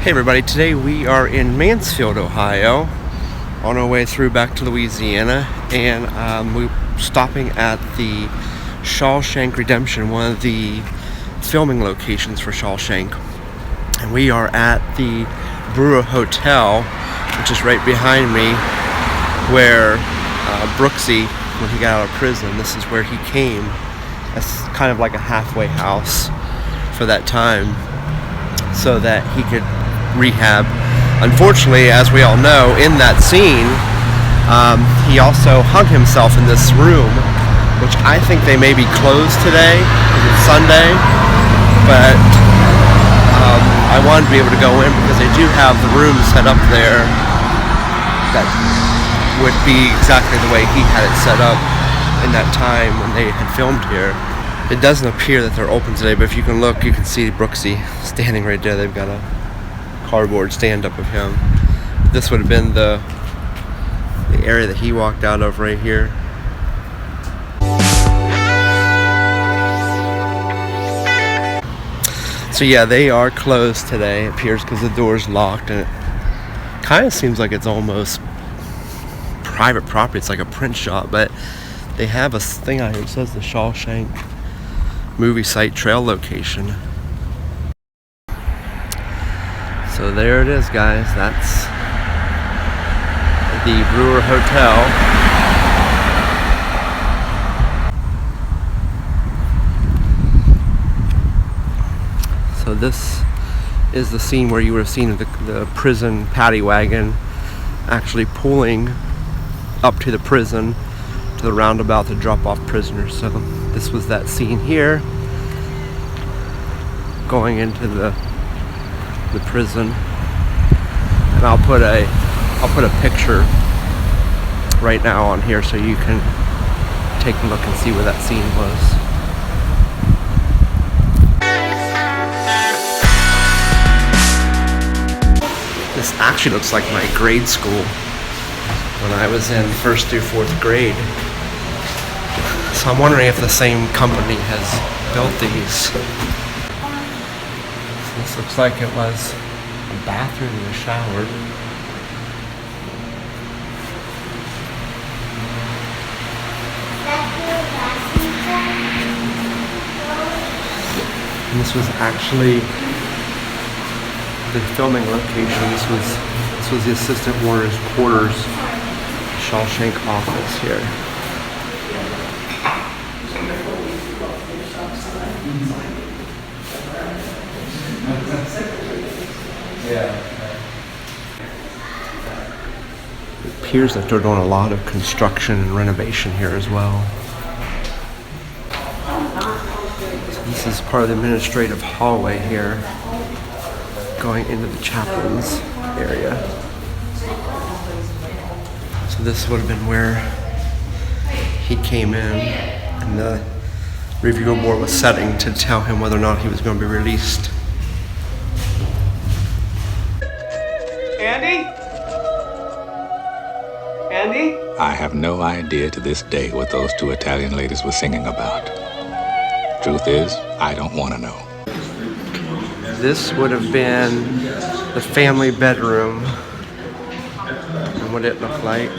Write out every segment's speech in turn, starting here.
Hey everybody, today we are in Mansfield, Ohio, on our way through back to Louisiana, and we're stopping at the Shawshank Redemption, one of the filming locations for Shawshank. And we are at the Brewer Hotel, which is right behind me, where Brooksy, when he got out of prison, this is where he came. That's kind of like a halfway house for that time, so that he could rehab. Unfortunately, as we all know, in that scene, he also hung himself in this room, which I think they may be closed today because it's Sunday, but I wanted to be able to go in because they do have the room set up there that would be exactly the way he had it set up in that time when they had filmed here. It doesn't appear that they're open today, but if you can look, you can see Brooksy standing right there. They've got a cardboard stand-up of him. This would have been the area that he walked out of right here. So yeah, they are closed today, it appears, because the door's locked, and it kind of seems like it's almost private property. It's like a print shop, but they have a thing out here that says the Shawshank movie site trail location. So there it is, guys. That's the Brewer Hotel. So this is the scene where you would have seen the prison paddy wagon actually pulling up to the prison, to the roundabout to drop off prisoners. So this was that scene here, going into the prison, and I'll put a picture right now on here so you can take a look and see where that scene was. This actually looks like my grade school when I was in 1st through 4th grade. So I'm wondering if the same company has built these. This looks like it was a bathroom and a shower. And this was actually the filming location. This was the assistant warden's quarters, Shawshank office here. It appears that they're doing a lot of construction and renovation here as well. So this is part of the administrative hallway here, going into the chaplain's area. So this would have been where he came in, and the review board was setting to tell him whether or not he was going to be released. Andy? Andy? I have no idea to this day what those two Italian ladies were singing about. Truth is, I don't want to know. This would have been the family bedroom and what it looked like.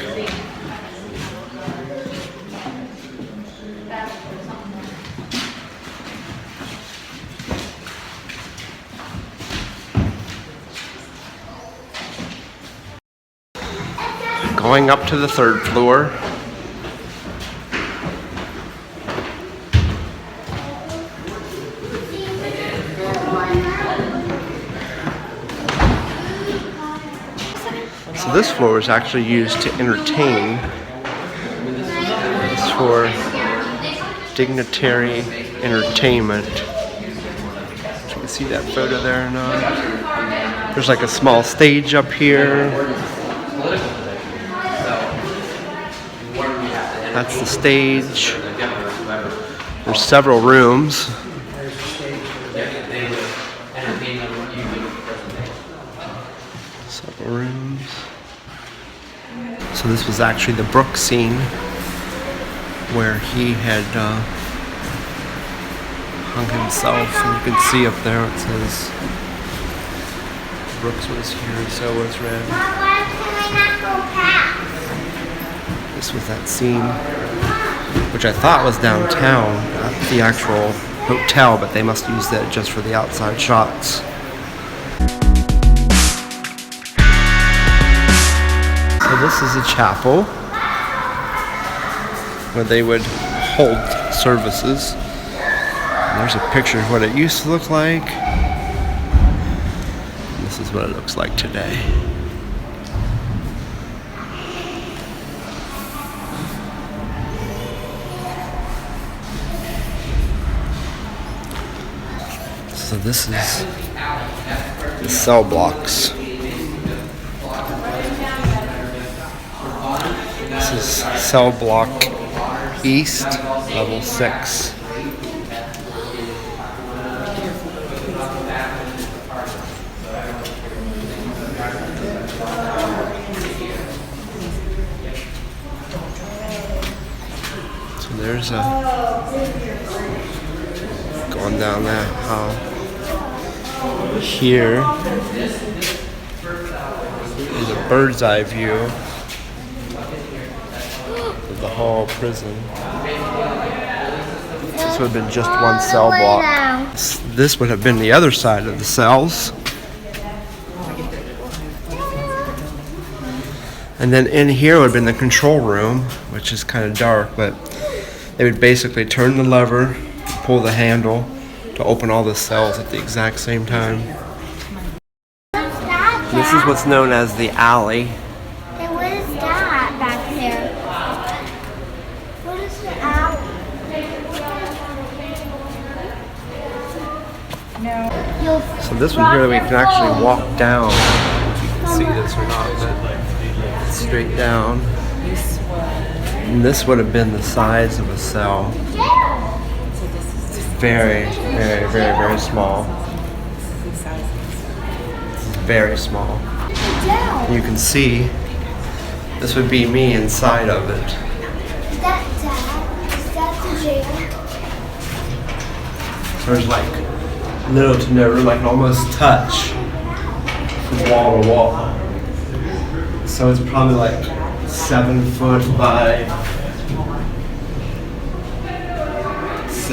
Going up to the 3rd floor. So this floor is actually used to entertain. It's for dignitary entertainment. You can see that photo there or not. There's like a small stage up here. That's the stage. There's several rooms. Several rooms. So this was actually the Brook scene where he had hung himself, and you can see up there it says Brooks was here and so was Red. This was that scene, which I thought was downtown at the actual hotel, but they must use that just for the outside shots. So this is a chapel where they would hold services. And there's a picture of what it used to look like. And this is what it looks like today. So this is the cell blocks. This is cell block East, level 6. So there's a going down that hall. Here is a bird's eye view of the Hall prison. This would have been just one cell block. This would have been the other side of the cells. And then in here would have been the control room, which is kind of dark, but they would basically turn the lever, pull the handle to open all the cells at the exact same time. This is what's known as the alley. Hey, what is that back there? What is the alley? No. So this one here we can actually walk down. If you can see this or not, but it's straight down. And this would have been the size of a cell. It's very, very, very, very small. It's very small. You can see this would be me inside of it. Is that Dad? Is that the jail? So there's like little to no room, like almost touch from wall to wall. So it's probably like 7 foot by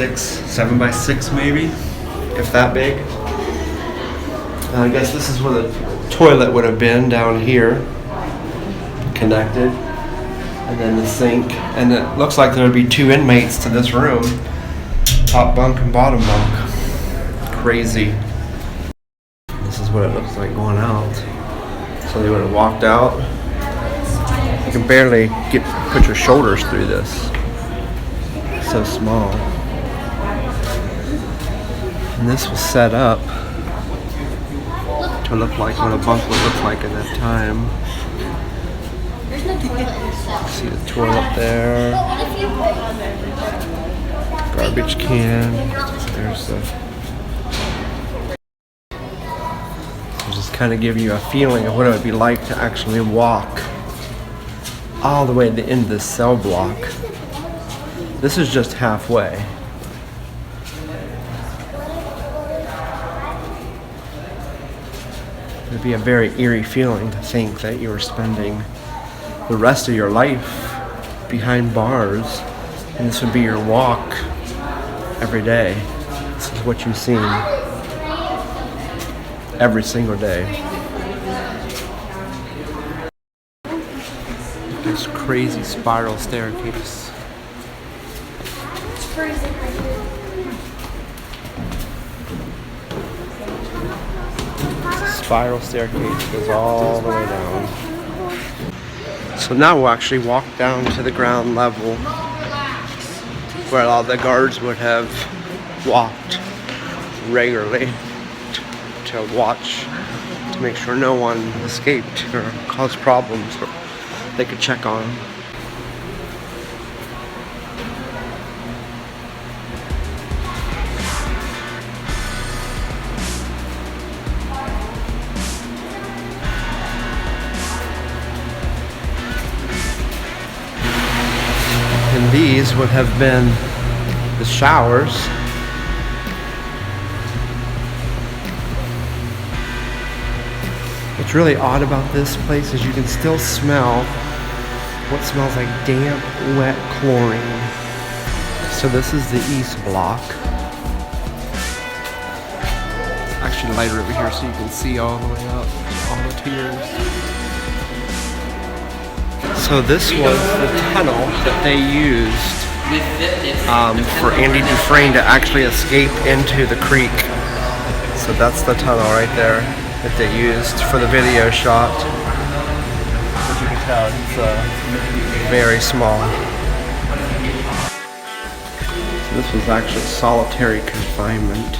7 by 6 maybe, if that big. And I guess this is where the toilet would have been down here, connected, and then the sink. And it looks like there would be 2 inmates to this room, top bunk and bottom bunk. Crazy. This is what it looks like going out. So they would have walked out. You can barely put your shoulders through this. So small. And this was set up to look like what a bunk would look like at that time. There's no toilet in the cell. See the toilet there. But what if you Garbage can. There's the. So just kind of give you a feeling of what it would be like to actually walk all the way to the end of this cell block. This is just halfway. It would be a very eerie feeling to think that you were spending the rest of your life behind bars, and this would be your walk every day. This is what you've seen every single day. This crazy spiral staircase. It's freezing right here. Spiral staircase goes all the way down. So now we'll actually walk down to the ground level where all the guards would have walked regularly to watch, to make sure no one escaped or caused problems, or they could check on them. And these would have been the showers. What's really odd about this place is you can still smell what smells like damp, wet chlorine. So this is the east block. It's actually lighter over here so you can see all the way up, all the tiers. So this was the tunnel that they used for Andy Dufresne to actually escape into the creek. So that's the tunnel right there that they used for the video shot. As you can tell, it's very small. So this was actually solitary confinement.